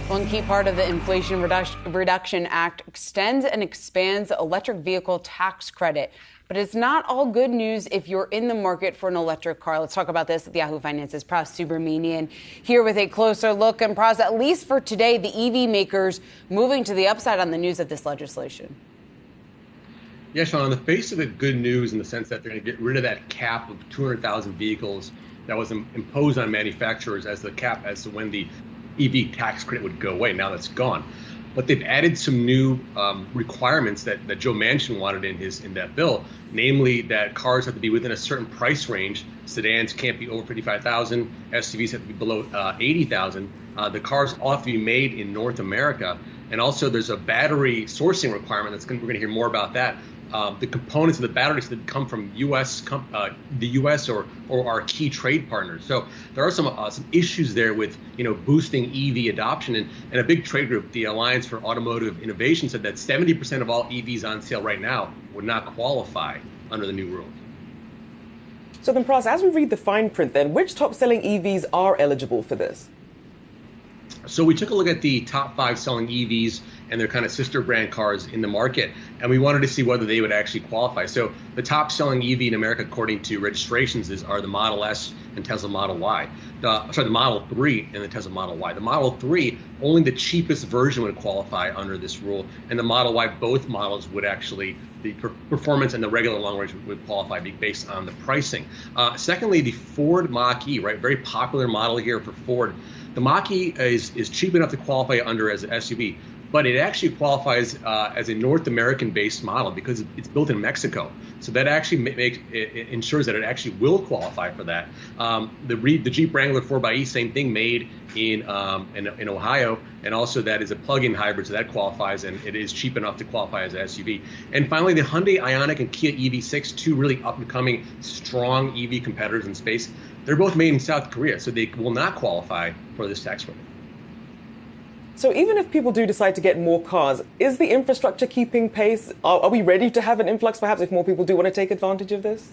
One key part of the Inflation Reduction Act extends and expands the electric vehicle tax credit. But it's not all good news if you're in the market for an electric car. Let's talk about this with Yahoo Finance's Pras Subramanian here with a closer look. And Pras, at least for today, the EV makers moving to the upside on the news of this legislation. Yeah, Sean, on the face of it, good news in the sense that they're going to get rid of that cap of 200,000 vehicles that was imposed on manufacturers as the cap as to when the EV tax credit would go away. Now that's gone. But they've added some new requirements that Joe Manchin wanted in that bill, namely that cars have to be within a certain price range. Sedans can't be over 55,000. SUVs have to be below 80,000. The cars all have to be made in North America. And also there's a battery sourcing requirement we're going to hear more about that. The components of the batteries that come from the U.S. or our key trade partners. So there are some issues there with boosting EV adoption, and a big trade group, the Alliance for Automotive Innovation, said that 70% of all EVs on sale right now would not qualify under the new rules. So then, Pras, as we read the fine print, then which top-selling EVs are eligible for this? So we took a look at the top 5 selling EVs and their kind of sister brand cars in the market, and we wanted to see whether they would actually qualify. So the top selling EV in America, according to registrations, are the Model S and Tesla Model Y. The Model 3 and the Tesla Model Y. The Model 3, only the cheapest version would qualify under this rule, and the Model Y, both models would actually, the performance and the regular long range would qualify based on the pricing. Secondly, the Ford Mach-E, right, very popular model here for Ford. The Mach-E is cheap enough to qualify under as an SUV, but it actually qualifies as a North American-based model because it's built in Mexico. So that actually ensures that it actually will qualify for that. The Jeep Wrangler 4xe, same thing, made in Ohio, and also that is a plug-in hybrid, so that qualifies, and it is cheap enough to qualify as an SUV. And finally, the Hyundai Ioniq and Kia EV6, two really up-and-coming, strong EV competitors in space. They're both made in South Korea, so they will not qualify for this tax credit. So even if people do decide to get more cars, is the infrastructure keeping pace? Are we ready to have an influx, perhaps, if more people do want to take advantage of this?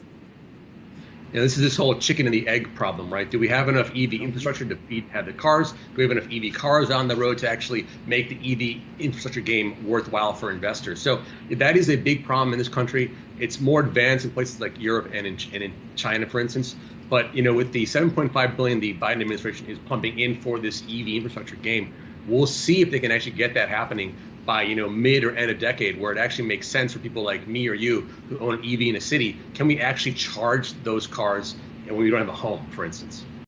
Yeah, this is this whole chicken and the egg problem, right? Do we have enough EV infrastructure to have the cars? Do we have enough EV cars on the road to actually make the EV infrastructure game worthwhile for investors? So that is a big problem in this country. It's more advanced in places like Europe and in China, for instance. But with the $7.5 billion the Biden administration is pumping in for this EV infrastructure game, we'll see if they can actually get that happening by mid or end of decade, where it actually makes sense for people like me or you who own an EV in a city. Can we actually charge those cars when we don't have a home, for instance?